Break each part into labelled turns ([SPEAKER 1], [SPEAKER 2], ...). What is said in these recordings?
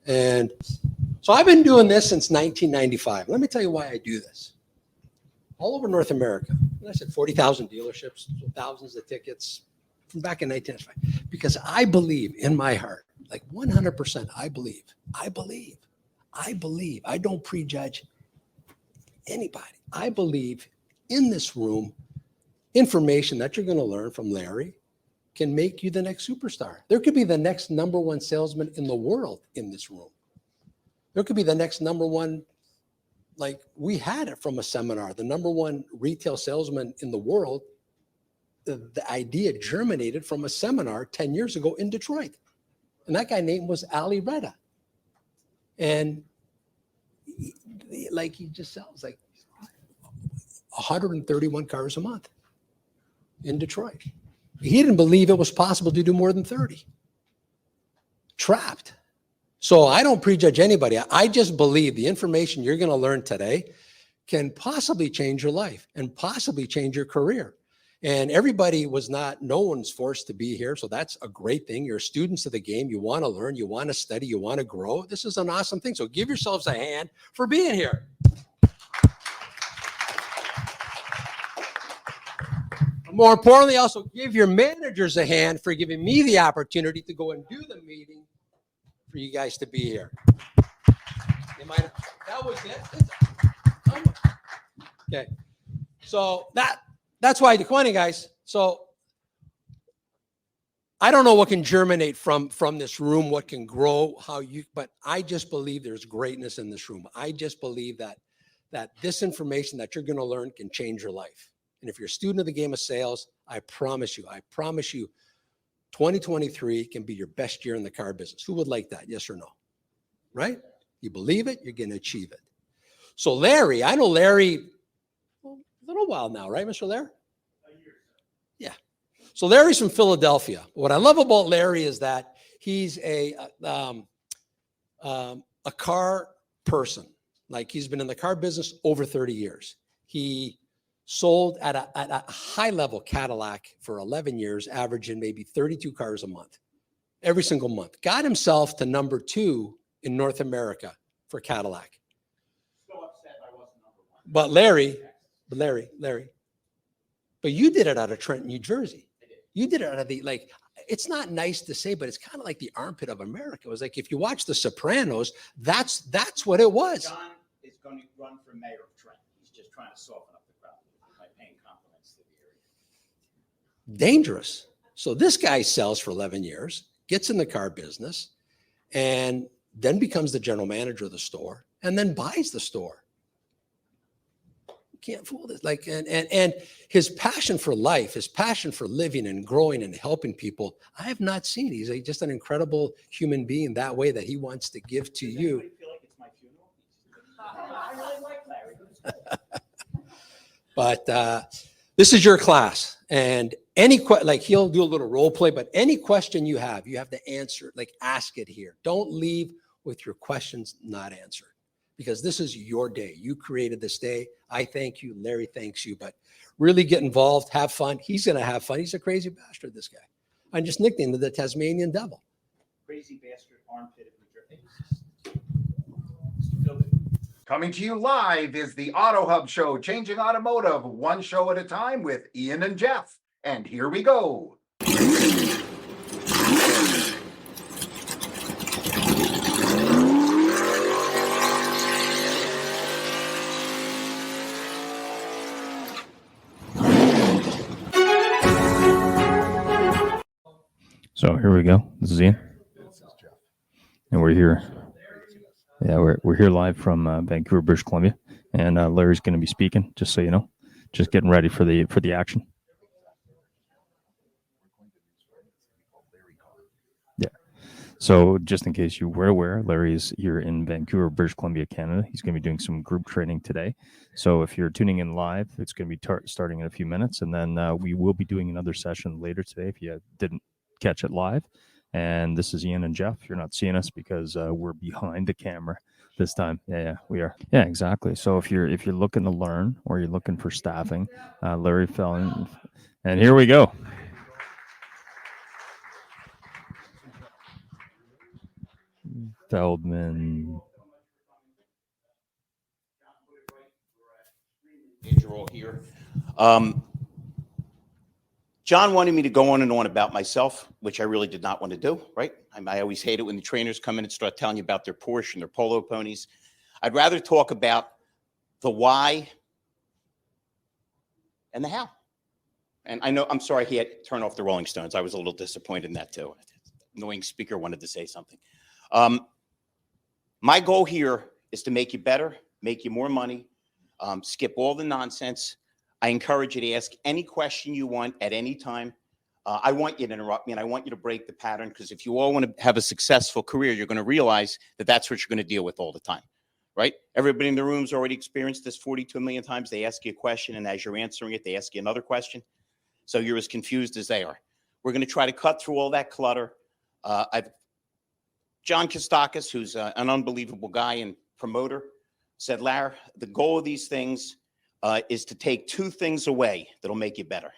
[SPEAKER 1] And so I've been doing this since 1995. Let me tell you why I do this. All over North America, and I said 40,000 dealerships, so thousands of tickets from back in 1995. Because I believe in my heart, like 100%, I believe. I don't prejudge anybody. I believe in this room, information that you're going to learn from Larry can make you the next superstar. There could be the next number one salesman in the world in this room. There could be the next number one, like we had it from a seminar, the number one retail salesman in the world. The idea germinated from a seminar 10 years ago in Detroit. And that guy's name was Ali Reda. And he just sells like 131 cars a month in Detroit. He didn't believe it was possible to do more than 30. Trapped. So I don't prejudge anybody. I just believe the information you're going to learn today can possibly change your life and possibly change your career. And no one's forced to be here. So that's a great thing. You're students of the game. You want to learn, you want to study, you want to grow. This is an awesome thing. So give yourselves a hand for being here. More importantly, also give your managers a hand for giving me the opportunity to go and do the meeting for you guys to be here. That was it. Okay. So that's why I do 20, guys. So I don't know what can germinate from this room, what can grow, but I just believe there's greatness in this room. I just believe that this information that you're going to learn can change your life. And if you're a student of the game of sales, I promise you, 2023 can be your best year in the car business. Who would like that? Yes or no? Right? You believe it, you're going to achieve it. So Larry, I know Larry a little while now, right, Mr. Larry? A year. Yeah. So Larry's from Philadelphia. What I love about Larry is that he's a car person. Like he's been in the car business over 30 years. He sold at a high level Cadillac for 11 years, averaging maybe 32 cars a month, every single month. Got himself to number 2 in North America for Cadillac.
[SPEAKER 2] So upset I wasn't number 1.
[SPEAKER 1] But Larry, but you did it out of Trenton, New Jersey.
[SPEAKER 2] I did.
[SPEAKER 1] You did it out of it's not nice to say, but it's kind of like the armpit of America. It was like, if you watch The Sopranos, that's what it was.
[SPEAKER 2] John is going to run for mayor of Trenton. He's just trying to soften up the crowd by paying compliments to the area.
[SPEAKER 1] Dangerous. So this guy sells for 11 years, gets in the car business, and then becomes the general manager of the store, and then buys the store. You can't fool this. And his passion for life, his passion for living and growing and helping people, I have not seen. He's just an incredible human being that way, that he wants to give to you.
[SPEAKER 2] Does anybody feel like it's my funeral? I really like Larry.
[SPEAKER 1] But this is your class, and he'll do a little role play, but any question you have to answer, ask it here. Don't leave with your questions not answered, because this is your day. You created this day. I thank you. Larry thanks you, but really get involved, have fun. He's going to have fun. He's a crazy bastard, this guy. I just nicknamed him the Tasmanian Devil.
[SPEAKER 2] Crazy bastard armpit of New Jersey.
[SPEAKER 3] Coming to you live is the AutoHub show, changing automotive one show at a time with Ian and Jeff. And here we go.
[SPEAKER 4] So here we go. This is Ian.
[SPEAKER 5] This is Jeff.
[SPEAKER 4] And we're here. Yeah, we're here live from Vancouver, British Columbia, and Larry's going to be speaking. Just so you know, just getting ready for the action. Yeah. So just in case you were aware, Larry's here in Vancouver, British Columbia, Canada. He's going to be doing some group training today. So if you're tuning in live, it's going to be starting in a few minutes, and then we will be doing another session later today if you didn't catch it live. And this is Ian and Jeff. You're not seeing us because we're behind the camera this time. Yeah, we are. Yeah, exactly. So if you're looking to learn or you're looking for staffing, Larry Feldman, and here we go. Feldman.
[SPEAKER 2] You're all here. John wanted me to go on and on about myself, which I really did not want to do, right? I always hate it when the trainers come in and start telling you about their Porsche and their Polo ponies. I'd rather talk about the why and the how. And I know, I'm sorry he had to turn off the Rolling Stones. I was a little disappointed in that too. Annoying speaker wanted to say something. My goal here is to make you better, make you more money, skip all the nonsense. I encourage you to ask any question you want at any time. I want you to interrupt me, and I want you to break the pattern, because if you all want to have a successful career, you're going to realize that that's what you're going to deal with all the time, right? Everybody in the room's already experienced this 42 million times. They ask you a question, and as you're answering it, they ask you another question. So you're as confused as they are. We're going to try to cut through all that clutter. John Kostakis, who's an unbelievable guy and promoter, said, Larry, the goal of these things is to take two things away that'll make you better.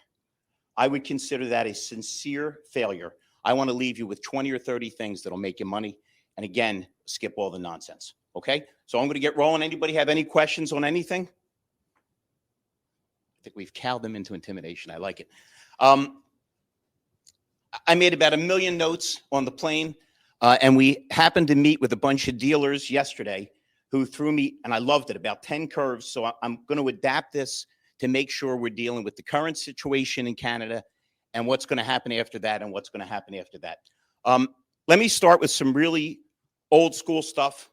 [SPEAKER 2] I would consider that a sincere failure. I want to leave you with 20 or 30 things that'll make you money. And again, skip all the nonsense. Okay? So I'm going to get rolling. Anybody have any questions on anything? I think we've cowed them into intimidation. I like it. I made about 1 million notes on the plane, and we happened to meet with a bunch of dealers yesterday who threw me, and I loved it, about 10 curves. So I'm going to adapt this to make sure we're dealing with the current situation in Canada and what's going to happen after that and what's going to happen after that. Let me start with some really old school stuff.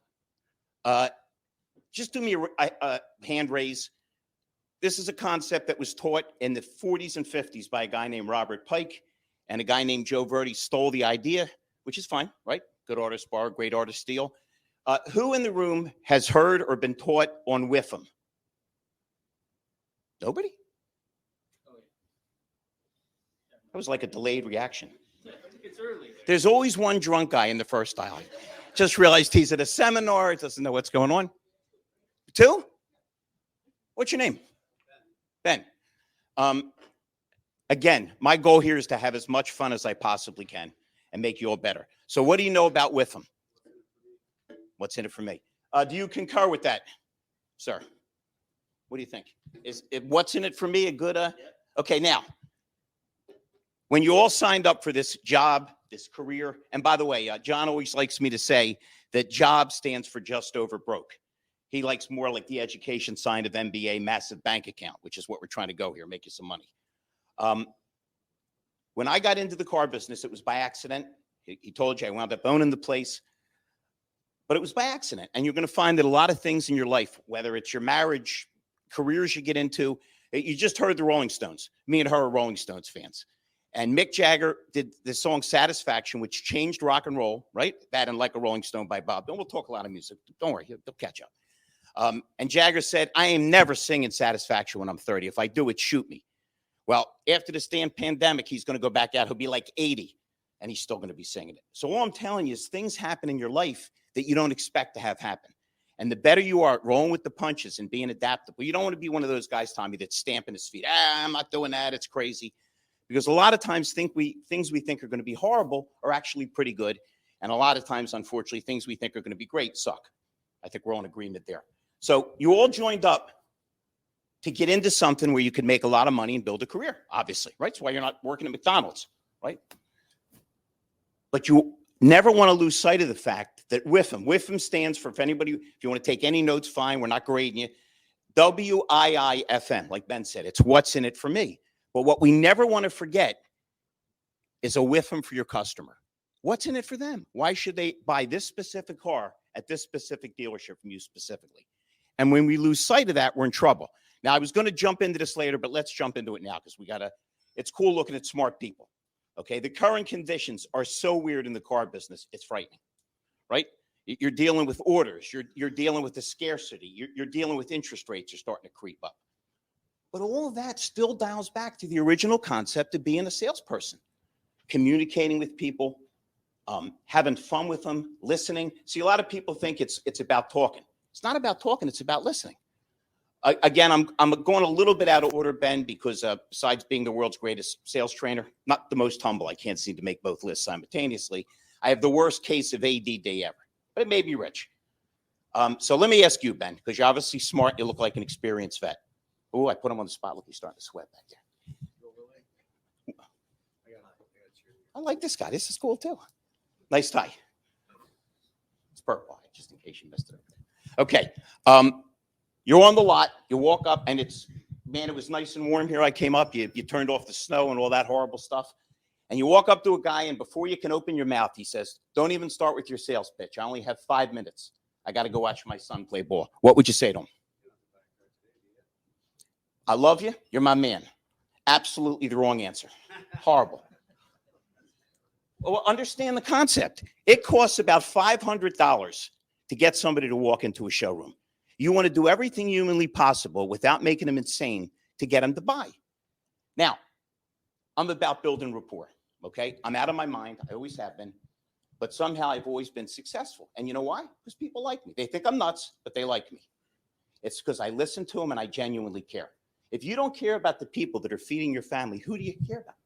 [SPEAKER 2] Just do me a hand raise. This is a concept that was taught in the 40s and 50s by a guy named Robert Pike, and a guy named Joe Verdi stole the idea, which is fine, right? Good artist borrow, great artist steal. Who in the room has heard or been taught on WIFM? Nobody? That was like a delayed reaction.
[SPEAKER 5] It's early.
[SPEAKER 2] There's always one drunk guy in the first aisle. Just realized he's at a seminar, doesn't know what's going on. Two? What's your name? Ben. Again, my goal here is to have as much fun as I possibly can and make you all better. So what do you know about WIFM? What's in it for me? Do you concur with that, sir? What do you think? Is it, what's in it for me a good? Okay, now, when you all signed up for this job, this career, and by the way, John always likes me to say that job stands for just over broke. He likes more like the education side of MBA, massive bank account, which is what we're trying to go here, make you some money. When I got into the car business, it was by accident. He told you I wound up owning the place. But it was by accident. And you're going to find that a lot of things in your life, whether it's your marriage, careers you get into, you just heard the Rolling Stones. Me and her are Rolling Stones fans. And Mick Jagger did the song Satisfaction, which changed rock and roll, right? That and Like a Rolling Stone by Bob. And we'll talk a lot of music. Don't worry, they'll catch up. And Jagger said, I am never singing Satisfaction when I'm 30. If I do it, shoot me. Well, after this damn pandemic, he's going to go back out. He'll be like 80, and he's still going to be singing it. So all I'm telling you is things happen in your life that you don't expect to have happen. And the better you are at rolling with the punches and being adaptable, you don't want to be one of those guys, Tommy, that's stamping his feet. I'm not doing that. It's crazy. Because a lot of times things we think are going to be horrible are actually pretty good. And a lot of times, unfortunately, things we think are going to be great suck. I think we're all in agreement there. So you all joined up to get into something where you could make a lot of money and build a career, obviously, right? That's why you're not working at McDonald's, right? But you never want to lose sight of the fact that WIFM stands for, if you want to take any notes, fine, we're not grading you, WIIFM, like Ben said, it's what's in it for me. But what we never want to forget is a WIFM for your customer. What's in it for them? Why should they buy this specific car at this specific dealership from you specifically? And when we lose sight of that, we're in trouble. Now, I was going to jump into this later, but let's jump into it now because it's cool looking at smart people. Okay, the current conditions are so weird in the car business, it's frightening, right? You're dealing with orders. You're dealing with the scarcity. You're dealing with interest rates are starting to creep up. But all of that still dials back to the original concept of being a salesperson, communicating with people, having fun with them, listening. See, a lot of people think it's about talking. It's not about talking. It's about listening. Again, I'm going a little bit out of order, Ben, because besides being the world's greatest sales trainer, not the most humble, I can't seem to make both lists simultaneously. I have the worst case of ADD ever. but it may be rich. So let me ask you, Ben, because you're obviously smart. You look like an experienced vet. Oh, I put him on the spot. Look, he's starting to sweat back there. I like this guy. This is cool too. Nice tie. It's purple, just in case you missed it. Okay. You're on the lot. You walk up, and it's, man, it was nice and warm here. I came up. You turned off the snow and all that horrible stuff. And you walk up to a guy, and before you can open your mouth, he says, don't even start with your sales pitch. I only have 5 minutes. I got to go watch my son play ball. What would you say to him? I love you. You're my man. Absolutely the wrong answer. Horrible. Well, understand the concept. It costs about $500 to get somebody to walk into a showroom. You want to do everything humanly possible without making them insane to get them to buy. Now, I'm about building rapport, okay? I'm out of my mind. I always have been. But somehow I've always been successful. And you know why? Because people like me. They think I'm nuts, but they like me. It's because I listen to them and I genuinely care. If you don't care about the people that are feeding your family, who do you care about?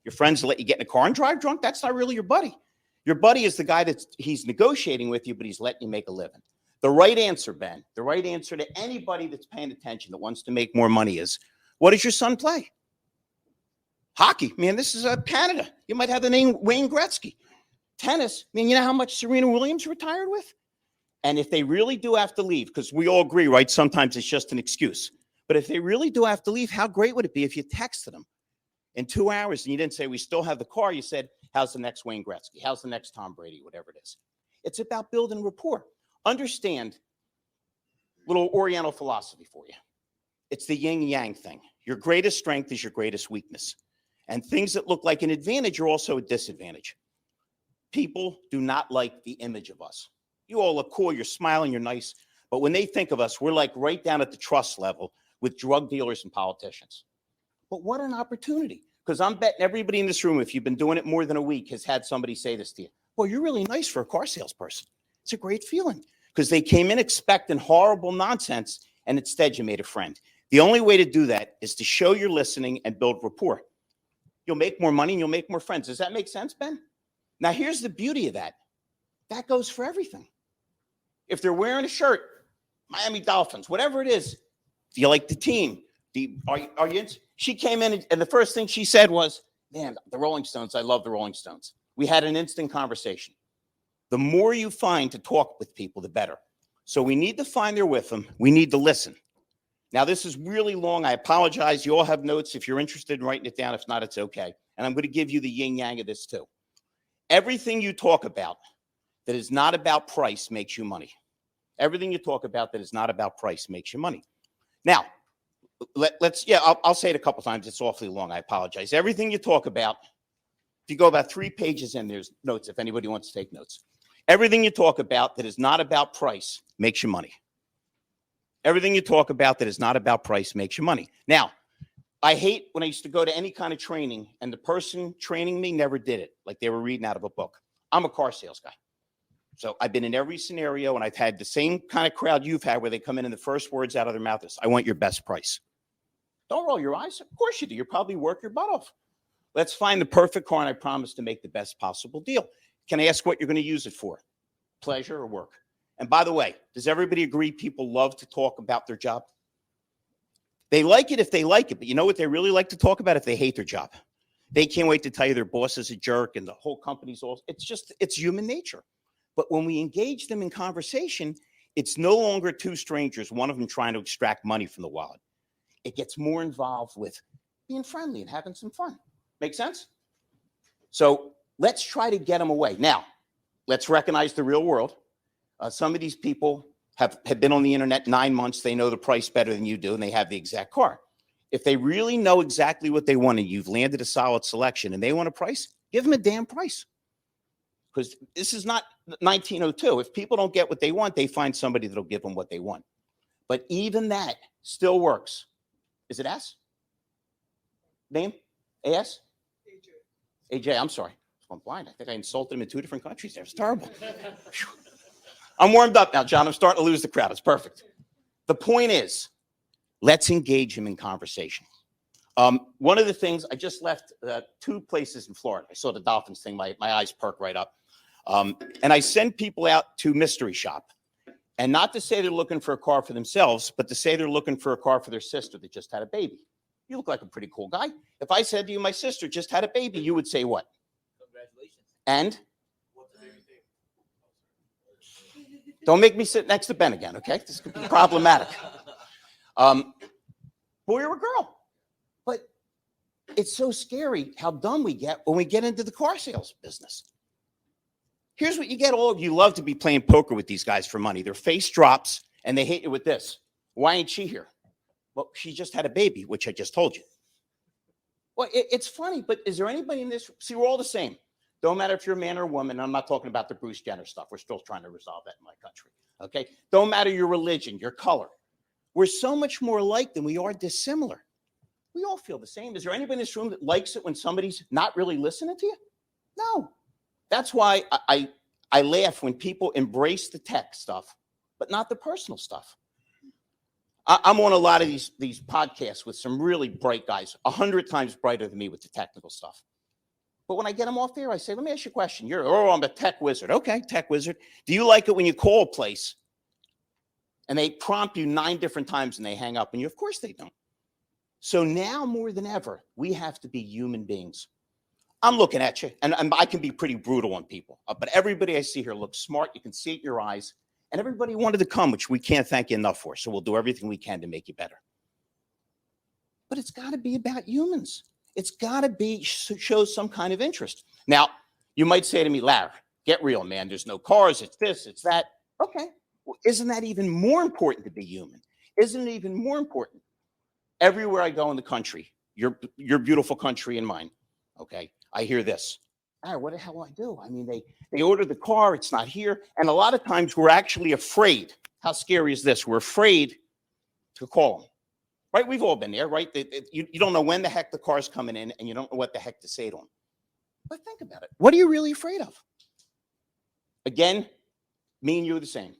[SPEAKER 2] Your friends let you get in a car and drive drunk? That's not really your buddy. Your buddy is the guy he's negotiating with you, but he's letting you make a living. The right answer, Ben, the right answer to anybody that's paying attention that wants to make more money is, what does your son play? Hockey. Man, this is Canada. You might have the name Wayne Gretzky. Tennis. I mean, you know how much Serena Williams retired with? And if they really do have to leave, because we all agree, right? Sometimes it's just an excuse. But if they really do have to leave, how great would it be if you texted them in 2 hours and you didn't say, we still have the car. You said, how's the next Wayne Gretzky? How's the next Tom Brady? Whatever it is. It's about building rapport. Understand little Oriental philosophy for you. It's the yin yang thing. Your greatest strength is your greatest weakness. And things that look like an advantage are also a disadvantage. People do not like the image of us. You all look cool. You're smiling. You're nice. But when they think of us, we're like right down at the trust level with drug dealers and politicians. But what an opportunity. Because I'm betting everybody in this room, if you've been doing it more than a week, has had somebody say this to you. Well, you're really nice for a car salesperson. It's a great feeling. Because they came in expecting horrible nonsense, and instead you made a friend. The only way to do that is to show you're listening and build rapport. You'll make more money and you'll make more friends. Does that make sense, Ben? Now, here's the beauty of that. That goes for everything. If they're wearing a shirt, Miami Dolphins, whatever it is, do you like the team? Are you? She came in and the first thing she said was, man, the Rolling Stones, I love the Rolling Stones. We had an instant conversation. The more you find to talk with people, the better. So we need to find their with them. We need to listen. Now, this is really long. I apologize. You all have notes. If you're interested in writing it down, if not, it's okay. And I'm going to give you the yin yang of this too. Everything you talk about that is not about price makes you money. Everything you talk about that is not about price makes you money. Now, I'll say it a couple times. It's awfully long. I apologize. Everything you talk about, if you go about 3 pages in, there's notes if anybody wants to take notes. Everything you talk about that is not about price makes you money. Everything you talk about that is not about price makes you money. Now, I hate when I used to go to any kind of training and the person training me never did it, like they were reading out of a book. I'm a car sales guy. So I've been in every scenario and I've had the same kind of crowd you've had where they come in and the first words out of their mouth is, I want your best price. Don't roll your eyes. Of course you do. You'll probably work your butt off. Let's find the perfect car and I promise to make the best possible deal. Can I ask what you're going to use it for? Pleasure or work? And by the way, does everybody agree people love to talk about their job? They like it if they like it, but you know what they really like to talk about if they hate their job? They can't wait to tell you their boss is a jerk and the whole company's all, it's human nature. But when we engage them in conversation, it's no longer two strangers, one of them trying to extract money from the wallet. It gets more involved with being friendly and having some fun. Make sense? So let's try to get them away. Now, let's recognize the real world. Some of these people have been on the internet 9 months. They know the price better than you do, and they have the exact car. If they really know exactly what they want and you've landed a solid selection and they want a price, give them a damn price. Because this is not 1902. If people don't get what they want, they find somebody that'll give them what they want. But even that still works. Is it S? Name? AS? AJ, I'm sorry. I'm blind. I think I insulted him in 2 different countries there. It's terrible. I'm warmed up now, John. I'm starting to lose the crowd. It's perfect. The point is, let's engage him in conversation. One of the things, I just left 2 places in Florida. I saw the Dolphins thing. My eyes perked right up. And I send people out to mystery shop. And not to say they're looking for a car for themselves, but to say they're looking for a car for their sister that just had a baby. You look like a pretty cool guy. If I said to you, my sister just had a baby, you would say what?
[SPEAKER 5] Congratulations.
[SPEAKER 2] And?
[SPEAKER 5] What's the baby thing?
[SPEAKER 2] Don't make me sit next to Ben again, okay? This could be problematic. Boy or a girl. But it's so scary how dumb we get when we get into the car sales business. Here's what you get. All of you love to be playing poker with these guys for money. Their face drops and they hit you with this. Why ain't she here? Well, she just had a baby, which I just told you. Well, it's funny, but is there anybody in this? See, we're all the same. Don't matter if you're a man or a woman. I'm not talking about the Bruce Jenner stuff. We're still trying to resolve that in my country. Okay. Don't matter your religion, your color. We're so much more alike than we are dissimilar. We all feel the same. Is there anybody in this room that likes it when somebody's not really listening to you? No. That's why I laugh when people embrace the tech stuff, but not the personal stuff. I'm on a lot of these podcasts with some really bright guys, 100 times brighter than me with the technical stuff. But when I get them off there, I say, let me ask you a question. I'm a tech wizard. Okay, tech wizard. Do you like it when you call a place and they prompt you 9 different times and they hang up on you? Of course they don't. So now more than ever, we have to be human beings. I'm looking at you, and I can be pretty brutal on people, but everybody I see here looks smart. You can see it in your eyes, and everybody wanted to come, which we can't thank you enough for, so we'll do everything we can to make you better. But it's got to be about humans. It's got to be show some kind of interest. Now, you might say to me, Larry, get real, man. There's no cars. It's this, it's that. Okay. Well, isn't that even more important to be human? Isn't it even more important? Everywhere I go in the country, your beautiful country and mine, okay, I hear this. What the hell do I do? I mean, they order the car, it's not here. And a lot of times we're actually afraid. How scary is this? We're afraid to call them, right? We've all been there, right? You don't know when the heck the car's coming in and you don't know what the heck to say to them. But think about it. What are you really afraid of? Again, me and you are the same.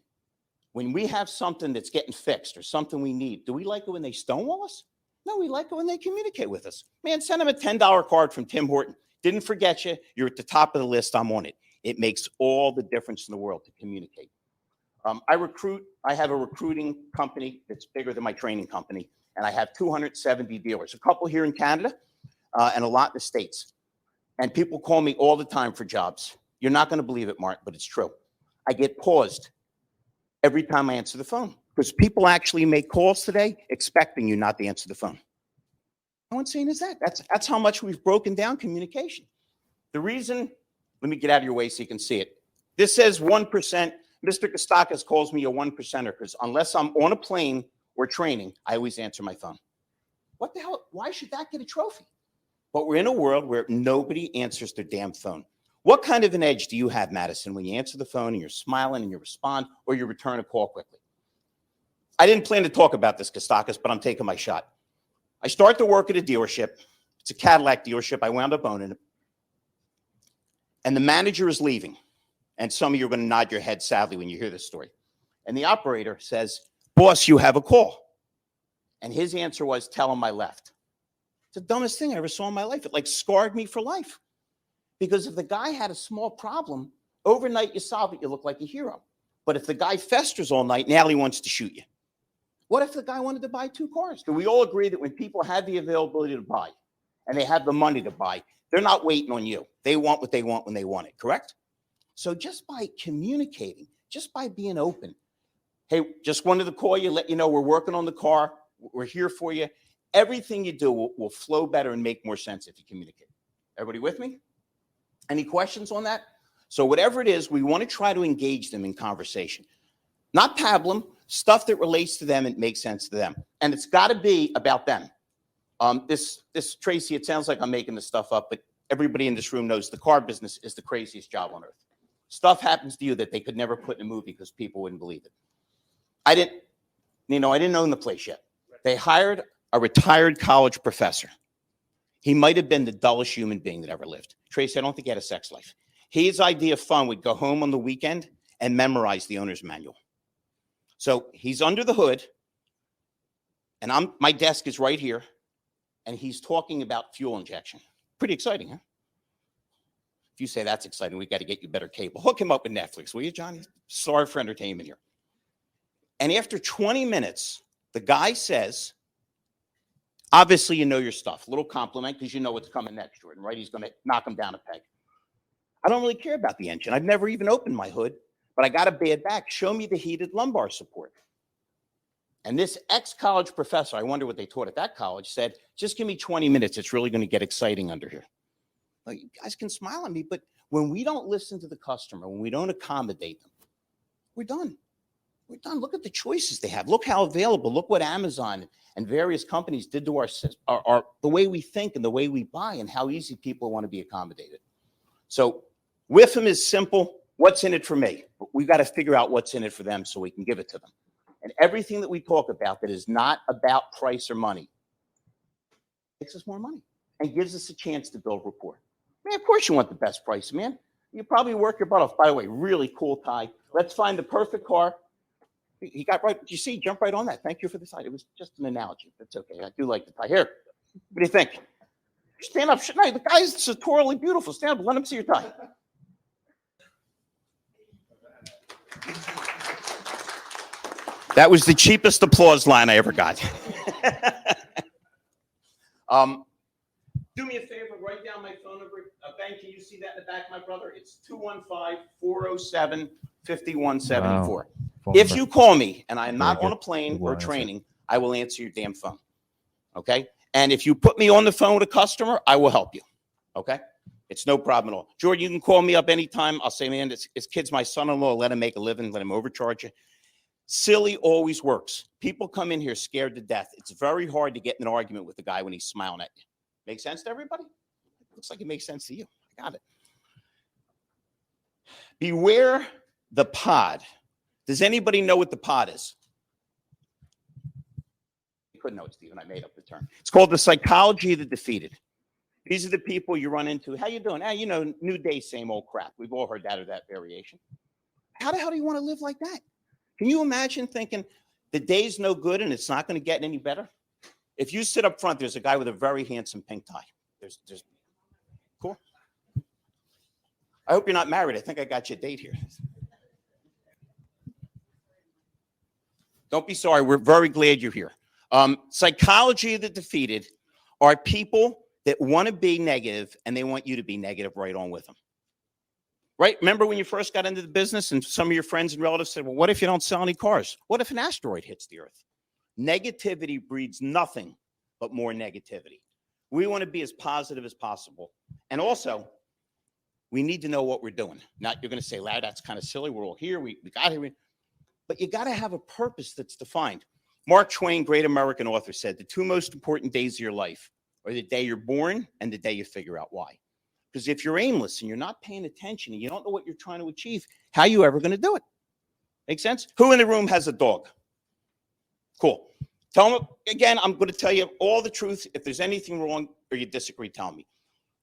[SPEAKER 2] When we have something that's getting fixed or something we need, do we like it when they stonewall us? No, we like it when they communicate with us. Man, send them a $10 card from Tim Horton. Didn't forget you. You're at the top of the list. I'm on it. It makes all the difference in the world to communicate. I have a recruiting company that's bigger than my training company, and I have 270 dealers, a couple here in Canada and a lot in the States. And people call me all the time for jobs. You're not going to believe it, Mark, but it's true. I get paused every time I answer the phone because people actually make calls today expecting you not to answer the phone. How insane is that? That's how much we've broken down communication. The reason, let me get out of your way so you can see it. This says 1%. Mr. Kostakis calls me a 1%er because unless I'm on a plane or training, I always answer my phone. What the hell? Why should that get a trophy? But we're in a world where nobody answers their damn phone. What kind of an edge do you have, Madison, when you answer the phone and you're smiling and you respond or you return a call quickly? I didn't plan to talk about this, Kostakis, but I'm taking my shot. I start to work at a dealership. It's a Cadillac dealership. I wound up owning it. And the manager is leaving. And some of you are going to nod your head sadly when you hear this story. And the operator says, boss, you have a call. And his answer was, tell him I left. It's the dumbest thing I ever saw in my life. It like scarred me for life. Because if the guy had a small problem, overnight you solve it, you look like a hero. But if the guy festers all night, now he wants to shoot you. What if the guy wanted to buy 2 cars? Do we all agree that when people have the availability to buy and they have the money to buy, they're not waiting on you. They want what they want when they want it, correct? So just by communicating, just by being open, hey, just wanted to call you, let you know we're working on the car. We're here for you. Everything you do will flow better and make more sense if you communicate. Everybody with me? Any questions on that? So whatever it is, we want to try to engage them in conversation. Not pablum, stuff that relates to them and makes sense to them. And it's got to be about them. This Tracy, it sounds like I'm making this stuff up, but everybody in this room knows the car business is the craziest job on earth. Stuff happens to you that they could never put in a movie because people wouldn't believe it. I didn't own the place yet. They hired a retired college professor. He might have been the dullest human being that ever lived. Tracy, I don't think he had a sex life. His idea of fun would go home on the weekend and memorize the owner's manual. So he's under the hood, and my desk is right here, and he's talking about fuel injection. Pretty exciting, huh? If you say that's exciting, we got to get you better cable. Hook him up with Netflix, will you, Johnny? Sorry for entertainment here. And after 20 minutes, the guy says, obviously, you know your stuff. Little compliment because you know what's coming next, Jordan, right? He's going to knock him down a peg. I don't really care about the engine. I've never even opened my hood, but I got a bad back. Show me the heated lumbar support. And this ex-college professor, I wonder what they taught at that college, said, just give me 20 minutes. It's really going to get exciting under here. Well, you guys can smile at me, but when we don't listen to the customer, when we don't accommodate them, we're done. We're done. Look at the choices they have. Look how available. Look what Amazon and various companies did to our the way we think and the way we buy and how easy people want to be accommodated. So with them is simple. What's in it for me? But we've got to figure out what's in it for them so we can give it to them. And everything that we talk about that is not about price or money makes us more money and gives us a chance to build rapport. Man, of course you want the best price, man. You probably work your butt off. By the way, really cool tie. Let's find the perfect car. He got right. You see, jump right on that. Thank you for the tie. It was just an analogy. That's okay. I do like the tie. Here, what do you think? Stand up. No, the guy's sartorially beautiful. Stand up. Let him see your tie. That was the cheapest applause line I ever got. Do me a favor, write down my phone number. Ben, can you see that in the back, my brother? It's 215-407-5174.
[SPEAKER 4] Wow.
[SPEAKER 2] If you call me and I'm not
[SPEAKER 4] Very
[SPEAKER 2] on a
[SPEAKER 4] good.
[SPEAKER 2] plane
[SPEAKER 4] Good
[SPEAKER 2] or
[SPEAKER 4] answer.
[SPEAKER 2] training, I will answer your damn phone. Okay? And if you put me on the phone with a customer, I will help you. Okay? It's no problem at all. Jordan, you can call me up anytime. I'll say, man, this kid's my son-in-law. Let him make a living. Let him overcharge you. Silly always works. People come in here scared to death. It's very hard to get in an argument with the guy when he's smiling at you. Make sense to everybody? Looks like it makes sense to you. I got it. Beware the pod. Does anybody know what the pod is? You couldn't know it, Stephen. I made up the term. It's called the psychology of the defeated. These are the people you run into. How you doing? You know, new day, same old crap. We've all heard that or that variation. How the hell do you want to live like that? Can you imagine thinking the day's no good and it's not going to get any better? If you sit up front, there's a guy with a very handsome pink tie. There's cool. I hope you're not married. I think I got you a date here. Don't be sorry. We're very glad you're here. Psychology of the defeated are people that want to be negative and they want you to be negative right on with them. Right? Remember when you first got into the business and some of your friends and relatives said, well, what if you don't sell any cars? What if an asteroid hits the earth? Negativity breeds nothing but more negativity. We want to be as positive as possible. And also, we need to know what we're doing. Now, you're going to say, Larry, that's kind of silly. We're all here. We got here. But you got to have a purpose that's defined. Mark Twain, great American author, said the two most important days of your life are the day you're born and the day you figure out why. Because if you're aimless and you're not paying attention and you don't know what you're trying to achieve, how are you ever going to do it? Make sense? Who in the room has a dog? Cool. Tell them, again, I'm going to tell you all the truth. If there's anything wrong or you disagree, tell me.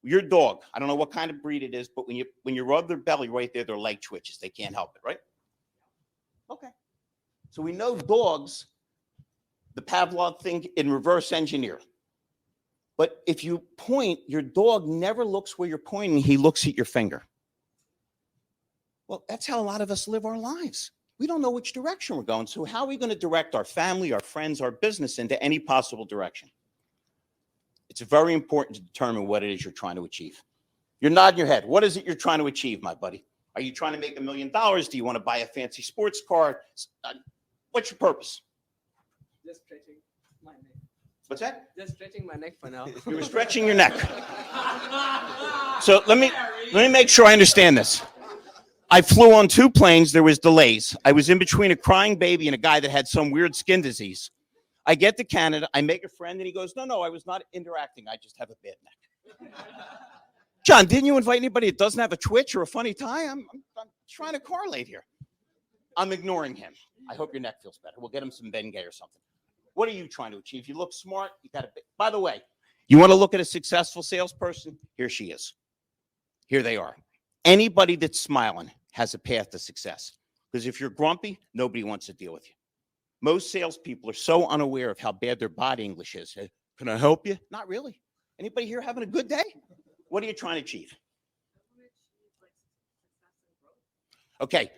[SPEAKER 2] Your dog, I don't know what kind of breed it is, but when you rub their belly right there, their leg twitches. They can't help it, right? Okay. So we know dogs, the Pavlov thing in reverse engineer. But if you point, your dog never looks where you're pointing. He looks at your finger. Well, that's how a lot of us live our lives. We don't know which direction we're going. So how are we going to direct our family, our friends, our business into any possible direction? It's very important to determine what it is you're trying to achieve. You're nodding your head. What is it you're trying to achieve, my buddy? Are you trying to make $1 million? Do you want to buy a fancy sports car? What's your purpose?
[SPEAKER 5] Just stretching my neck.
[SPEAKER 2] What's that?
[SPEAKER 5] Just stretching my neck for now.
[SPEAKER 2] You were stretching your neck. So let me make sure I understand this. I flew on 2 planes. There was delays. I was in between a crying baby and a guy that had some weird skin disease. I get to Canada. I make a friend, and he goes, no, I was not interacting. I just have a bad neck. John, didn't you invite anybody that doesn't have a twitch or a funny tie? I'm trying to correlate here. I'm ignoring him. I hope your neck feels better. We'll get him some Bengay or something. What are you trying to achieve? You look smart. You got a. By the way, you want to look at a successful salesperson? Here she is. Here they are. Anybody that's smiling has a path to success. Because if you're grumpy, nobody wants to deal with you. Most salespeople are so unaware of how bad their body English is. Hey, can I help you? Not really. Anybody here having a good day? What are you trying to achieve? Okay,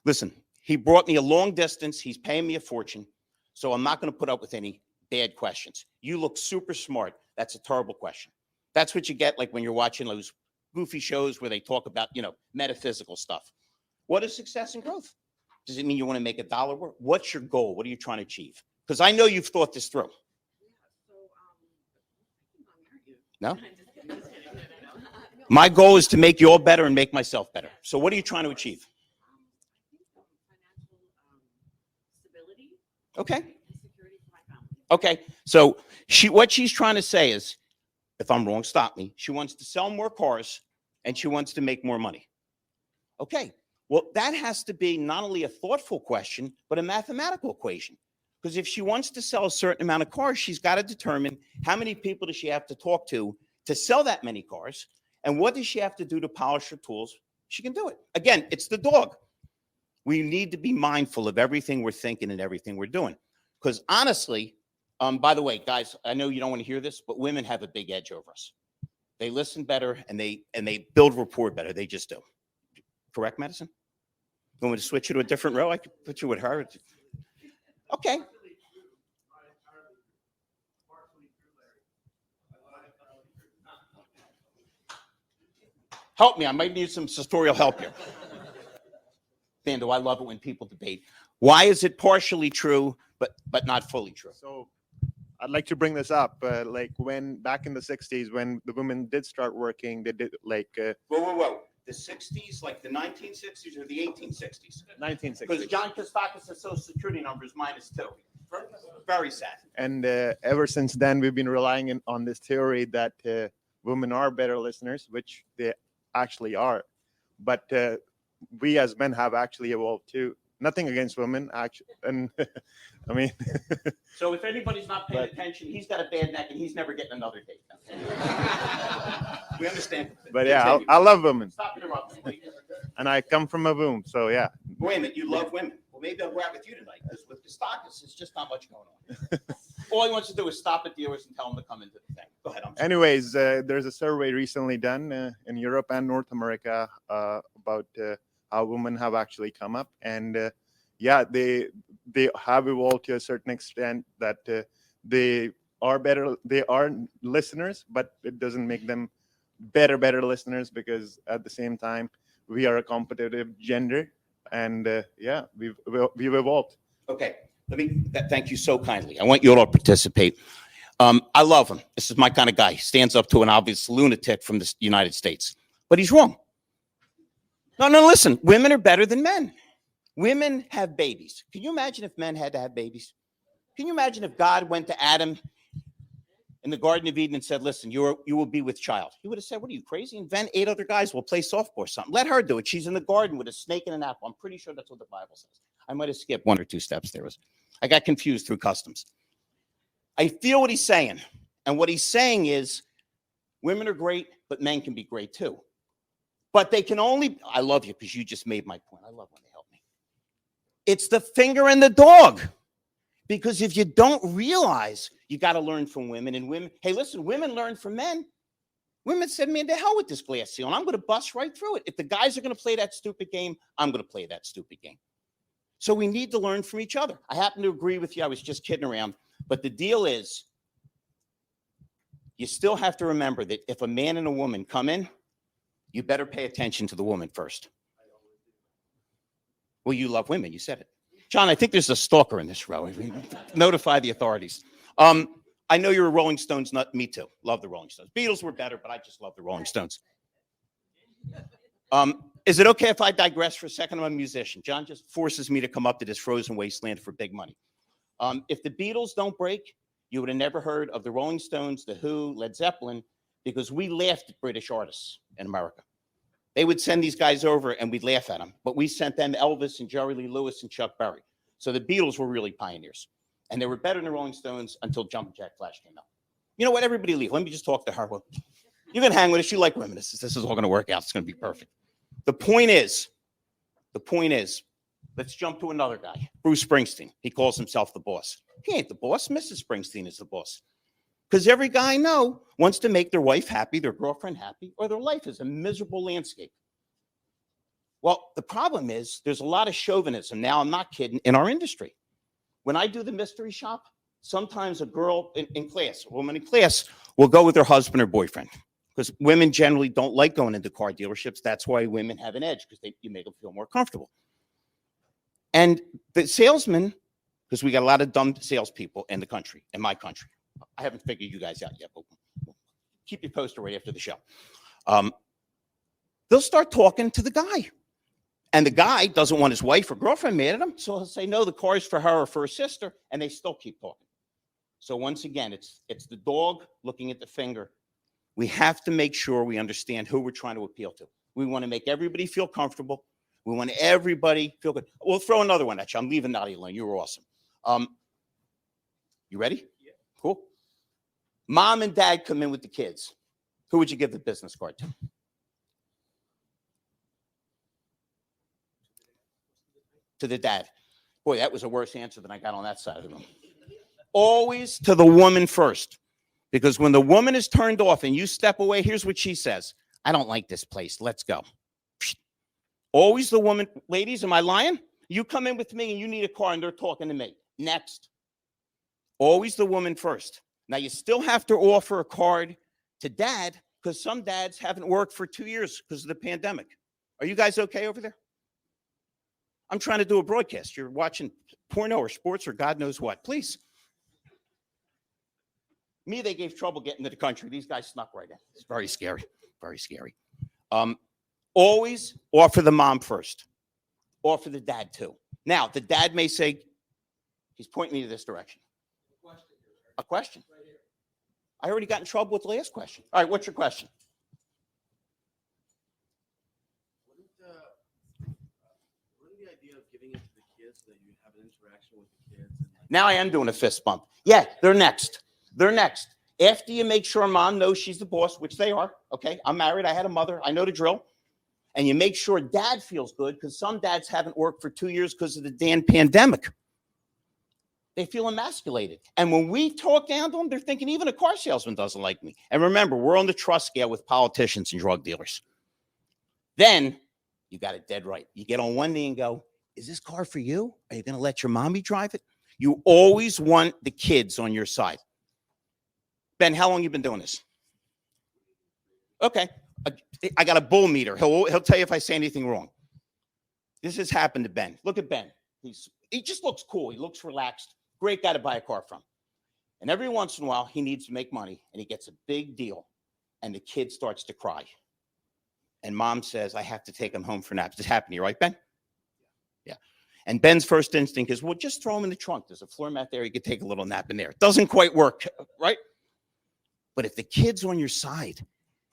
[SPEAKER 2] listen, he brought me a long distance. He's paying me a fortune. So I'm not going to put up with any bad questions. You look super smart. That's a terrible question. That's what you get like when you're watching those goofy shows where they talk about, metaphysical stuff. What is success and growth? Does it mean you want to make $1? What's your goal? What are you trying to achieve? Because I know you've thought this through. No? My goal is to make you all better and make myself better. So what are you trying to achieve? Okay. Okay. So what she's trying to say is, if I'm wrong, stop me. She wants to sell more cars and she wants to make more money. Okay. Well, that has to be not only a thoughtful question, but a mathematical equation. Because if she wants to sell a certain amount of cars, she's got to determine how many people does she have to talk to sell that many cars, and what does she have to do to polish her tools? She can do it. Again, it's the dog. We need to be mindful of everything we're thinking and everything we're doing. Because honestly, by the way, guys, I know you don't want to hear this, but women have a big edge over us. They listen better and they build rapport better. They just do. Correct, Madison? You want me to switch you to a different row? I could put you with her. Okay. Help me. I might need some tutorial help here. Man, do I love it when people debate. Why is it partially true, but not fully true?
[SPEAKER 6] So I'd like to bring this up. Like when back in the 60s, when the women did start working, they did like
[SPEAKER 2] Whoa. The 60s, like the 1960s or the 1860s?
[SPEAKER 6] 1960s.
[SPEAKER 2] Because John Kostakis' social security number is -2. Very sad.
[SPEAKER 6] And ever since then, we've been relying on this theory that women are better listeners, which they actually are. But we as men have actually evolved too. Nothing against women, actually. And I mean,
[SPEAKER 2] So if anybody's not paying attention, he's got a bad neck and he's never getting another date. We understand.
[SPEAKER 6] but yeah, I love women,
[SPEAKER 2] Stop interrupting, please.
[SPEAKER 6] and I come from a womb. So yeah,
[SPEAKER 2] Wait a minute, you love women. Well, maybe I'll go out with you tonight, because with Kostakis, it's just not much going on. All he wants to do is stop at dealers and tell them to come into the thing. Go ahead. I'm sorry.
[SPEAKER 6] anyways, there's a survey recently done in Europe and North America about how women have actually come up, and yeah, they have evolved to a certain extent that they are better. They are listeners, but it doesn't make them better listeners, because at the same time we are a competitive gender, and yeah, we've evolved.
[SPEAKER 2] Okay, thank you so kindly. I want you all to participate. I love him. This is my kind of guy. He stands up to an obvious lunatic from the United States, but he's wrong. No, listen, women are better than men. Women have babies. Can you imagine if men had to have babies? Can you imagine if God went to Adam in the Garden of Eden and said, listen, you will be with child? He would have said, what are you, crazy? Invent 8 other guys. We'll play softball or something. Let her do it. She's in the garden with a snake and an apple. I'm pretty sure that's what the Bible says. I might have skipped 1 or 2 steps there. I got confused through customs. I feel what he's saying. And what he's saying is women are great, but men can be great too. But they can only, I love you because you just made my point. I love when they help me. It's the finger and the dog. Because if you don't realize you got to learn from women, and women, hey, listen, women learn from men. Women said, man, to hell with this glass ceiling. I'm going to bust right through it. If the guys are going to play that stupid game, I'm going to play that stupid game. So we need to learn from each other. I happen to agree with you. I was just kidding around. But the deal is, you still have to remember that if a man and a woman come in, you better pay attention to the woman first. Well, you love women. You said it. John, I think there's a stalker in this row. Notify the authorities. I know you're a Rolling Stones nut. Me too. Love the Rolling Stones. Beatles were better, but I just love the Rolling Stones. Is it okay if I digress for a second? I'm a musician. John just forces me to come up to this frozen wasteland for big money. If the Beatles don't break, you would have never heard of the Rolling Stones, the Who, Led Zeppelin, because we laughed at British artists in America. They would send these guys over and we'd laugh at them. But we sent them Elvis and Jerry Lee Lewis and Chuck Berry. So the Beatles were really pioneers. And they were better than the Rolling Stones until Jumpin' Jack Flash came out. You know what? Everybody leave. Let me just talk to her. Well, you can hang with us. You like women. This is all going to work out. It's going to be perfect. The point is, let's jump to another guy. Bruce Springsteen. He calls himself the boss. He ain't the boss. Mrs. Springsteen is the boss. Because every guy I know wants to make their wife happy, their girlfriend happy, or their life is a miserable landscape. Well, the problem is there's a lot of chauvinism. Now, I'm not kidding, in our industry. When I do the mystery shop, sometimes a girl in class, a woman in class, will go with her husband or boyfriend, because women generally don't like going into car dealerships. That's why women have an edge, because you make them feel more comfortable. And the salesman, because we got a lot of dumb salespeople in the country, in my country. I haven't figured you guys out yet, but keep your poster right after the show. They'll start talking to the guy. And the guy doesn't want his wife or girlfriend mad at him, so he'll say, no, the car is for her or for her sister, and they still keep talking. So once again, it's the dog looking at the finger. We have to make sure we understand who we're trying to appeal to. We want to make everybody feel comfortable. We want everybody feel good. We'll throw another one at you. I'm leaving Nadia alone. You were awesome. You ready? Yeah. Cool. Mom and dad come in with the kids. Who would you give the business card to? To the dad. Boy, that was a worse answer than I got on that side of the room. Always to the woman first. Because when the woman is turned off and you step away, here's what she says. I don't like this place. Let's go. Always the woman. Ladies, am I lying? You come in with me and you need a car and they're talking to me. Next. Always the woman first. Now, you still have to offer a card to dad, because some dads haven't worked for 2 years because of the pandemic. Are you guys okay over there? I'm trying to do a broadcast. You're watching porno or sports or God knows what. Please. Me, they gave trouble getting to the country. These guys snuck right in. It's very scary. Very scary. Always offer the mom first. Offer the dad too. Now, the dad may say, he's pointing me to this direction. A question? I already got in trouble with the last question. All right, what's your question?
[SPEAKER 7] Wouldn't the idea of giving it to the kids so that you have an interaction with the kids?
[SPEAKER 2] Now I am doing a fist bump. Yeah, they're next. They're next. After you make sure mom knows she's the boss, which they are. Okay, I'm married. I had a mother. I know the drill. And you make sure dad feels good, because some dads haven't worked for 2 years because of the damn pandemic. They feel emasculated. And when we talk down to them, they're thinking even a car salesman doesn't like me. And remember, we're on the trust scale with politicians and drug dealers. Then you got it dead right. You get on one knee and go, is this car for you? Are you going to let your mommy drive it? You always want the kids on your side. Ben, how long you been doing this? Okay. I got a bull meter. He'll tell you if I say anything wrong. This has happened to Ben. Look at Ben. He just looks cool. He looks relaxed. Great guy to buy a car from. And every once in a while, he needs to make money, and he gets a big deal, and the kid starts to cry. And mom says, I have to take him home for naps. This happened to you, right, Ben? Yeah. And Ben's first instinct is, well, just throw him in the trunk. There's a floor mat there. You could take a little nap in there. It doesn't quite work, right? But if the kid's on your side,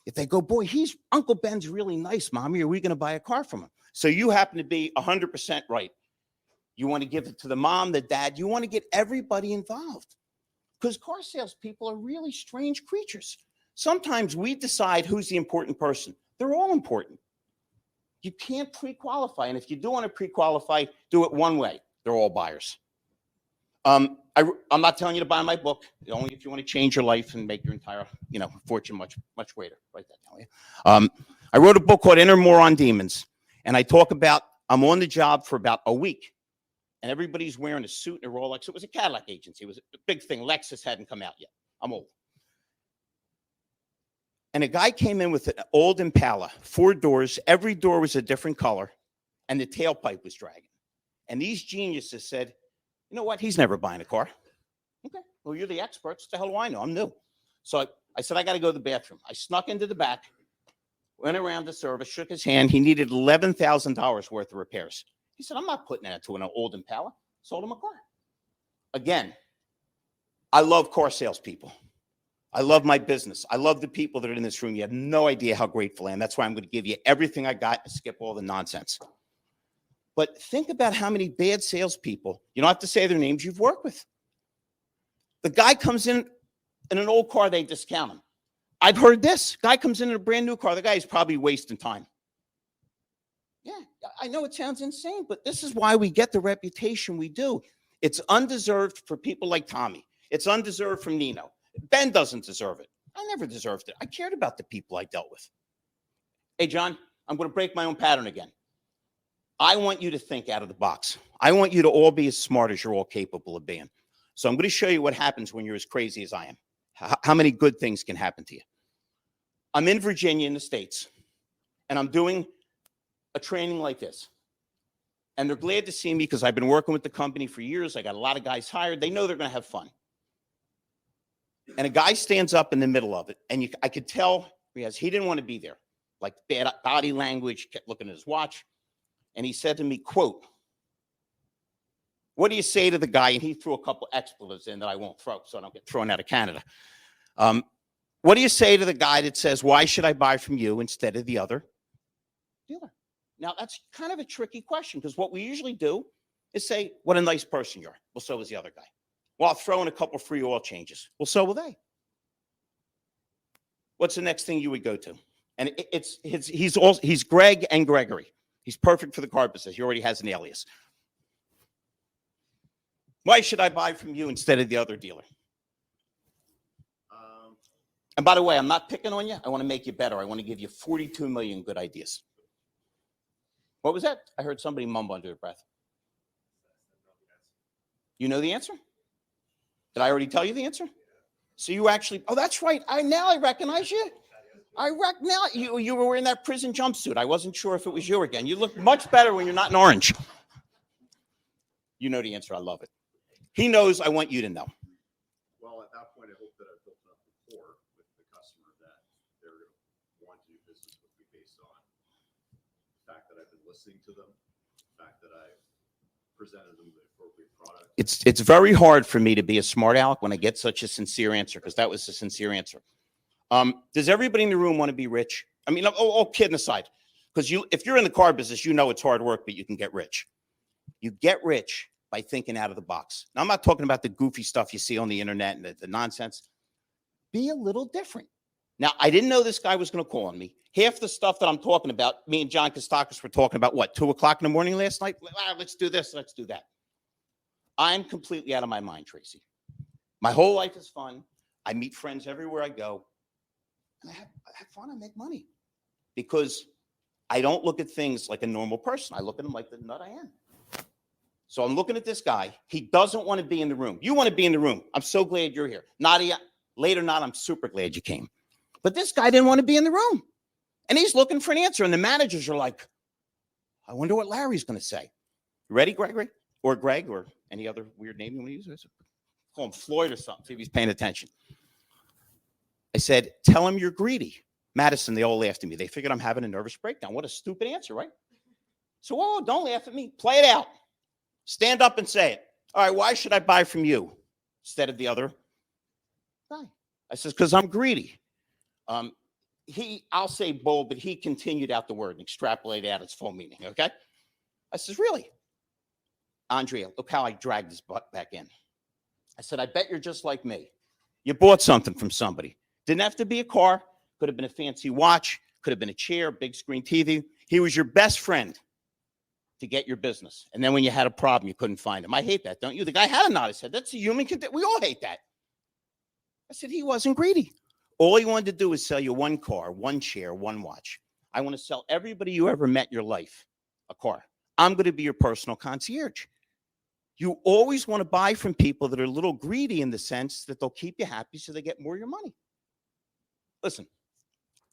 [SPEAKER 2] if they go, boy, Uncle Ben's really nice, Mommy, are we going to buy a car from him? So you happen to be 100% right. You want to give it to the mom, the dad. You want to get everybody involved, because car salespeople are really strange creatures. Sometimes we decide who's the important person. They're all important. You can't pre-qualify. And if you do want to pre-qualify, do it one way. They're all buyers. I'm not telling you to buy my book. Only if you want to change your life and make your entire, fortune much, much greater. Write that down. I wrote a book called Inner Moron Demons. And I talk about, I'm on the job for about a week. And everybody's wearing a suit and a Rolex. It was a Cadillac agency. It was a big thing. Lexus hadn't come out yet. I'm old. And a guy came in with an old Impala, 4 doors. Every door was a different color. And the tailpipe was dragging. And these geniuses said, you know what? He's never buying a car. Okay. Well, you're the experts. What the hell do I know? I'm new. So I said, I got to go to the bathroom. I snuck into the back, went around the service, shook his hand. He needed $11,000 worth of repairs. He said, I'm not putting that to an old Impala. Sold him a car. Again, I love car salespeople. I love my business. I love the people that are in this room. You have no idea how grateful I am. That's why I'm going to give you everything I got and skip all the nonsense. But think about how many bad salespeople, you don't have to say their names, you've worked with. The guy comes in an old car, they discount him. I've heard this. Guy comes in a brand new car. The guy is probably wasting time. Yeah, I know it sounds insane, but this is why we get the reputation we do. It's undeserved for people like Tommy. It's undeserved from Nino. Ben doesn't deserve it. I never deserved it. I cared about the people I dealt with. Hey, John, I'm going to break my own pattern again. I want you to think out of the box. I want you to all be as smart as you're all capable of being. So I'm going to show you what happens when you're as crazy as I am. How many good things can happen to you. I'm in Virginia in the States, and I'm doing a training like this. And they're glad to see me because I've been working with the company for years. I got a lot of guys hired. They know they're going to have fun. And a guy stands up in the middle of it, and I could tell he didn't want to be there. Like bad body language, kept looking at his watch. And he said to me, quote, "What do you say to the guy?" And he threw a couple expletives in that I won't throw so I don't get thrown out of Canada. What do you say to the guy that says, "Why should I buy from you instead of the other dealer?" Now, that's kind of a tricky question because what we usually do is say, "What a nice person you are." Well, so was the other guy. Well, I'll throw in a couple free oil changes. Well, so will they. What's the next thing you would go to? And he's Greg and Gregory. He's perfect for the car business. He already has an alias. Why should I buy from you instead of the other dealer? And by the way, I'm not picking on you. I want to make you better. I want to give you 42 million good ideas. What was that? I heard somebody mumble under their breath. You know the answer? Did I already tell you the answer? So you actually, oh, that's right. Now I recognize you. Now you were wearing that prison jumpsuit. I wasn't sure if it was you again. You look much better when you're not in orange. You know the answer. I love it. He knows. I want you to know.
[SPEAKER 8] Well, at that point, I hope that I've built enough rapport with the customer that they're going to want to do business with me based on the fact that I've been listening to them, the fact that I've presented them the appropriate product.
[SPEAKER 2] It's very hard for me to be a smart aleck when I get such a sincere answer, because that was a sincere answer. Does everybody in the room want to be rich? I mean, all kidding aside, because if you're in the car business, you know it's hard work, but you can get rich. You get rich by thinking out of the box. Now, I'm not talking about the goofy stuff you see on the internet and the nonsense. Be a little different. Now, I didn't know this guy was going to call on me. Half the stuff that I'm talking about, me and John Kostakis were talking about, what, 2 o'clock in the morning last night? Let's do this, let's do that. I'm completely out of my mind, Tracy. My whole life is fun. I meet friends everywhere I go. And I have fun, I make money. Because I don't look at things like a normal person. I look at them like the nut I am. So I'm looking at this guy. He doesn't want to be in the room. You want to be in the room. I'm so glad you're here. Nadia, late or not, I'm super glad you came. But this guy didn't want to be in the room. And he's looking for an answer. And the managers are like, I wonder what Larry's going to say. You ready, Gregory? Or Greg, or any other weird name you want to use? Call him Floyd or something, see if he's paying attention. I said, tell him you're greedy. Madison, they all laughed at me. They figured I'm having a nervous breakdown. What a stupid answer, right? So, oh, don't laugh at me. Play it out. Stand up and say it. All right, why should I buy from you instead of the other guy? I says, because I'm greedy. I'll say bold, but he continued out the word and extrapolated out its full meaning, okay? I says, really? Andrea, look how I dragged his butt back in. I said, I bet you're just like me. You bought something from somebody. Didn't have to be a car. Could have been a fancy watch. Could have been a chair, big screen TV. He was your best friend to get your business. And then when you had a problem, you couldn't find him. I hate that, don't you? The guy had a nod. I said, that's a human condition. We all hate that. I said, he wasn't greedy. All he wanted to do was sell you one car, one chair, one watch. I want to sell everybody you ever met in your life a car. I'm going to be your personal concierge. You always want to buy from people that are a little greedy in the sense that they'll keep you happy so they get more of your money. Listen,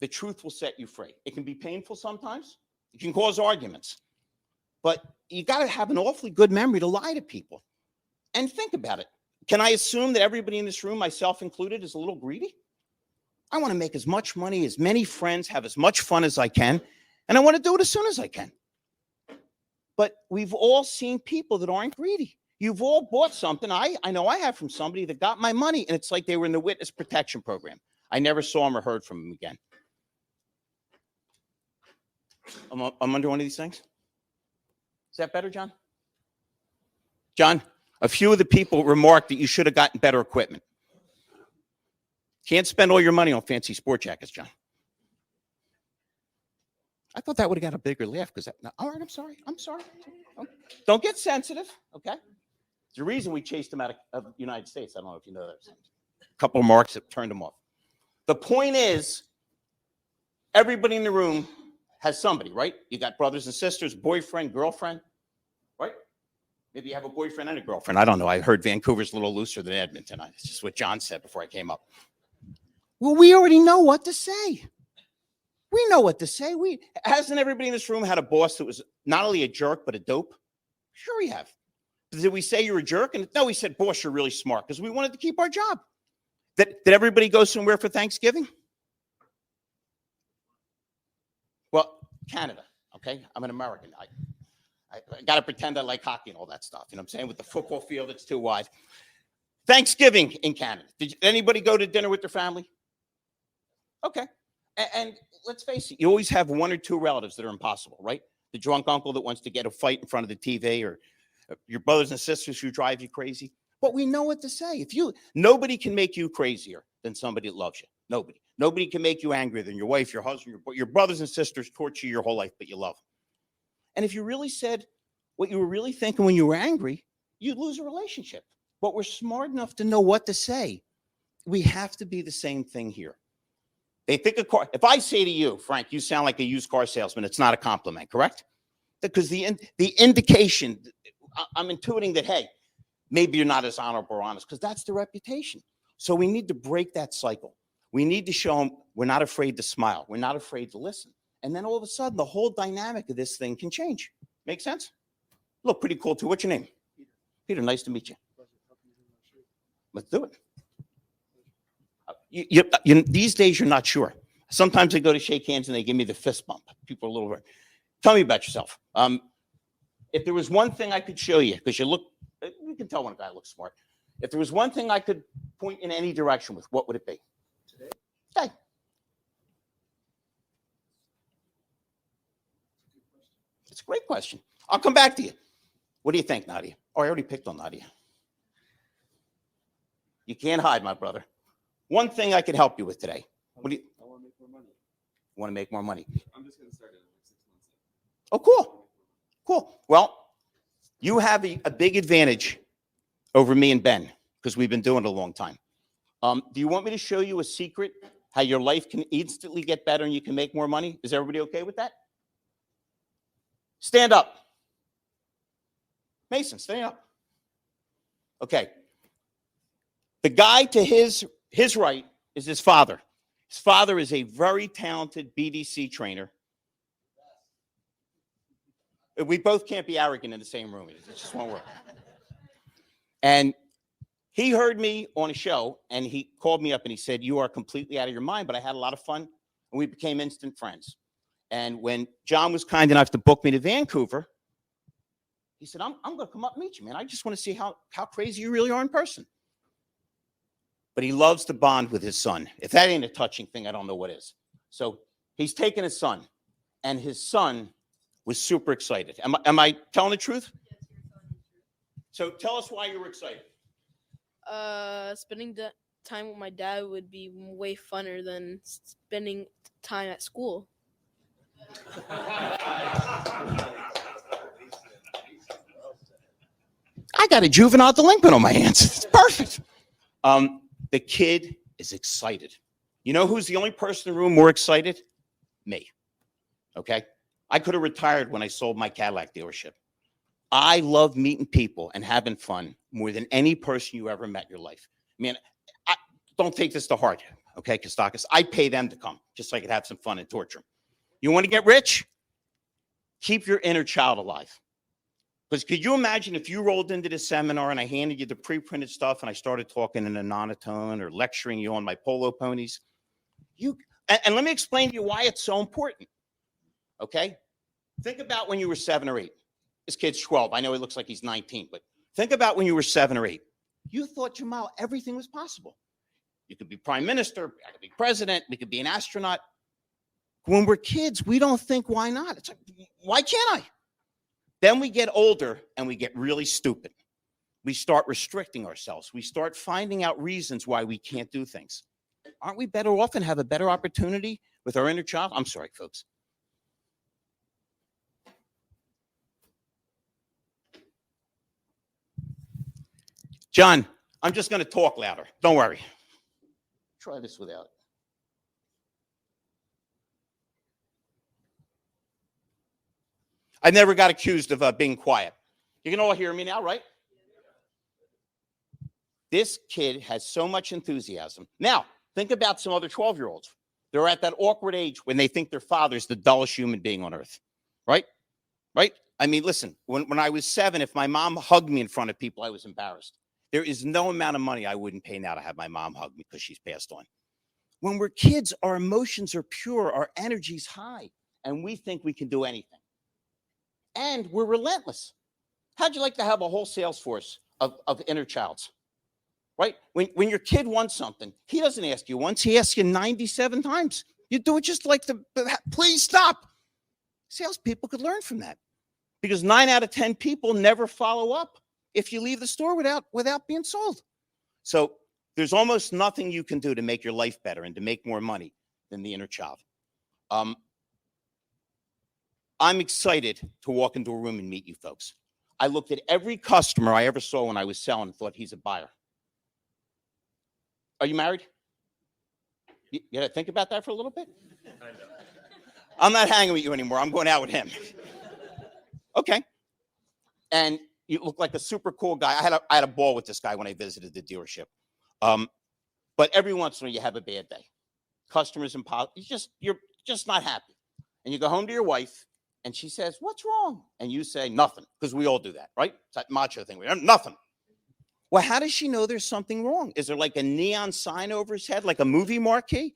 [SPEAKER 2] the truth will set you free. It can be painful sometimes. It can cause arguments. But you got to have an awfully good memory to lie to people. And think about it. Can I assume that everybody in this room, myself included, is a little greedy? I want to make as much money, as many friends, have as much fun as I can, and I want to do it as soon as I can. But we've all seen people that aren't greedy. You've all bought something. I know I have from somebody that got my money, and it's like they were in the witness protection program. I never saw him or heard from him again. I'm under one of these things. Is that better, John? John, a few of the people remarked that you should have gotten better equipment. Can't spend all your money on fancy sport jackets, John. I thought that would have got a bigger laugh because all right, I'm sorry. Don't get sensitive, okay? There's a reason we chased him out of the United States. I don't know if you know that. A couple of marks that turned him off. The point is, everybody in the room has somebody, right? You got brothers and sisters, boyfriend, girlfriend, right? Maybe you have a boyfriend and a girlfriend. I don't know. I heard Vancouver's a little looser than Edmonton. It's just what John said before I came up. Well, we already know what to say. We know what to say. Hasn't everybody in this room had a boss that was not only a jerk, but a dope? Sure we have. Did we say you're a jerk? And no, we said, boss, you're really smart, because we wanted to keep our job. Did everybody go somewhere for Thanksgiving? Well, Canada, okay? I'm an American. I got to pretend I like hockey and all that stuff. You know what I'm saying? With the football field, it's too wide. Thanksgiving in Canada. Did anybody go to dinner with their family? Okay. And let's face it, you always have one or two relatives that are impossible, right? The drunk uncle that wants to get a fight in front of the TV, or your brothers and sisters who drive you crazy. But we know what to say. Nobody can make you crazier than somebody that loves you. Nobody. Nobody can make you angrier than your wife, your husband, your brothers and sisters torture you your whole life, but you love them. And if you really said what you were really thinking when you were angry, you'd lose a relationship. But we're smart enough to know what to say. We have to be the same thing here. They think a car. If I say to you, Frank, you sound like a used car salesman, it's not a compliment, correct? Because the indication, I'm intuiting that, hey, maybe you're not as honorable or honest, because that's the reputation. So we need to break that cycle. We need to show them we're not afraid to smile. We're not afraid to listen. And then all of a sudden, the whole dynamic of this thing can change. Make sense? Look pretty cool, too. What's your name? Peter, nice to meet you. Let's do it. These days, you're not sure. Sometimes I go to shake hands and they give me the fist bump. People are a little worried. Tell me about yourself. If there was one thing I could show you, because you can tell when a guy looks smart. If there was one thing I could point in any direction with, what would it be? Today? Okay. It's a great question. I'll come back to you. What do you think, Nadia? Oh, I already picked on Nadia. You can't hide, my brother. One thing I could help you with today. What do you?
[SPEAKER 7] I want to make more money.
[SPEAKER 2] Want to make more money?
[SPEAKER 7] I'm just going to start it in like 6 months.
[SPEAKER 2] Oh, cool. Cool. Well, you have a big advantage over me and Ben, because we've been doing it a long time. Do you want me to show you a secret, how your life can instantly get better and you can make more money? Is everybody okay with that? Stand up. Mason, stand up. Okay. The guy to his right is his father. His father is a very talented BDC trainer. We both can't be arrogant in the same room. It just won't work. And he heard me on a show, and he called me up and he said, you are completely out of your mind, but I had a lot of fun, and we became instant friends. And when John was kind enough to book me to Vancouver, he said, I'm going to come up and meet you, man. I just want to see how crazy you really are in person. But he loves to bond with his son. If that ain't a touching thing, I don't know what is. So he's taken his son, and his son was super excited. Am I telling the truth?
[SPEAKER 9] Yes, you're telling the truth.
[SPEAKER 2] So tell us why you were excited.
[SPEAKER 9] Spending time with my dad would be way funner than spending time at school.
[SPEAKER 2] I got a juvenile delinquent on my hands. It's perfect. The kid is excited. You know who's the only person in the room more excited? Me. Okay? I could have retired when I sold my Cadillac dealership. I love meeting people and having fun more than any person you ever met in your life. Man, don't take this to heart, okay, Kostakis? I pay them to come just so I could have some fun and torture them. You want to get rich? Keep your inner child alive. Because could you imagine if you rolled into this seminar and I handed you the pre-printed stuff and I started talking in a monotone or lecturing you on my polo ponies? And let me explain to you why it's so important, okay? Think about when you were 7 or 8. This kid's 12. I know he looks like he's 19, but think about when you were 7 or 8. You thought, Jamal, everything was possible. You could be prime minister, I could be president, we could be an astronaut. When we're kids, we don't think, why not? It's like, why can't I? Then we get older and we get really stupid. We start restricting ourselves. We start finding out reasons why we can't do things. Aren't we better off and have a better opportunity with our inner child? I'm sorry, folks. John, I'm just going to talk louder. Don't worry. Try this without. I never got accused of being quiet. You can all hear me now, right? This kid has so much enthusiasm. Now, think about some other 12-year-olds. They're at that awkward age when they think their father's the dullest human being on earth, right? Right? I mean, listen, when I was 7, if my mom hugged me in front of people, I was embarrassed. There is no amount of money I wouldn't pay now to have my mom hug me because she's passed on. When we're kids, our emotions are pure, our energy's high, and we think we can do anything. And we're relentless. How'd you like to have a whole sales force of inner childs? Right? When your kid wants something, he doesn't ask you once, he asks you 97 times. You do it just like please stop. Salespeople could learn from that because 9 out of 10 people never follow up if you leave the store without being sold. So there's almost nothing you can do to make your life better and to make more money than the inner child. I'm excited to walk into a room and meet you folks. I looked at every customer I ever saw when I was selling and thought he's a buyer. Are you married? You got to think about that for a little bit? I'm not hanging with you anymore. I'm going out with him. Okay. And you look like a super cool guy. I had a ball with this guy when I visited the dealership. But every once in a while, you have a bad day. Customers and you're just not happy. And you go home to your wife, and she says, "What's wrong?" And you say, "Nothing," because we all do that, right? It's that macho thing. Nothing. Well, how does she know there's something wrong? Is there like a neon sign over his head, like a movie marquee?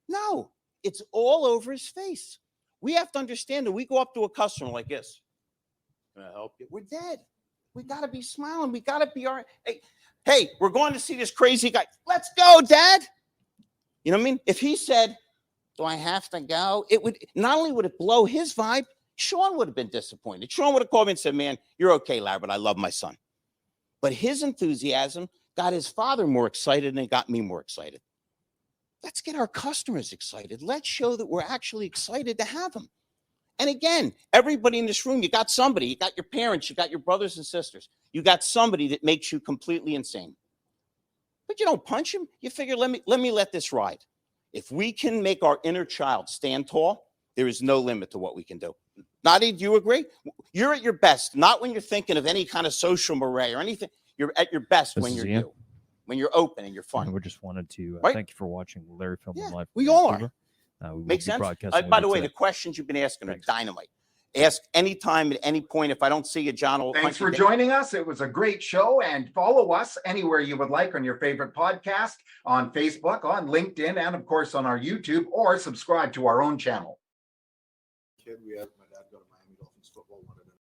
[SPEAKER 2] No, it's all over his face. We have to understand that we go up to a customer like this. Can I help you? We're dead. We got to be smiling. We got to be hey, we're going to see this crazy guy. Let's go, Dad. You know what I mean? If he said, "Do I have to go?" It would not only would it blow his vibe, Sean would have been disappointed. Sean would have called me and said, "Man, you're okay, Larry, but I love my son." But his enthusiasm got his father more excited and it got me more excited. Let's get our customers excited. Let's show that we're actually excited to have them. And again, everybody in this room, you got somebody, you got your parents, you got your brothers and sisters, you got somebody that makes you completely insane. But you don't punch him. You figure, let me let this ride. If we can make our inner child stand tall, there is no limit to what we can do. Nadi, do you agree? You're at your best, not when you're thinking of any kind of social moray or anything. You're at your best when you're you, when you're open and you're fun.
[SPEAKER 4] And we just wanted to
[SPEAKER 2] Right?
[SPEAKER 4] thank you for watching Larry Feldman Live.
[SPEAKER 2] We all are.
[SPEAKER 4] We
[SPEAKER 2] Makes sense?
[SPEAKER 4] broadcasting
[SPEAKER 2] By the way,
[SPEAKER 4] today.
[SPEAKER 2] the questions you've been asking are dynamite. Ask anytime at any point. If I don't see you, John will.
[SPEAKER 3] Thanks for joining us. It was a great show, and follow us anywhere you would like on your favorite podcast, on Facebook, on LinkedIn, and of course on our YouTube, or subscribe to our own channel.
[SPEAKER 8] Kid, we have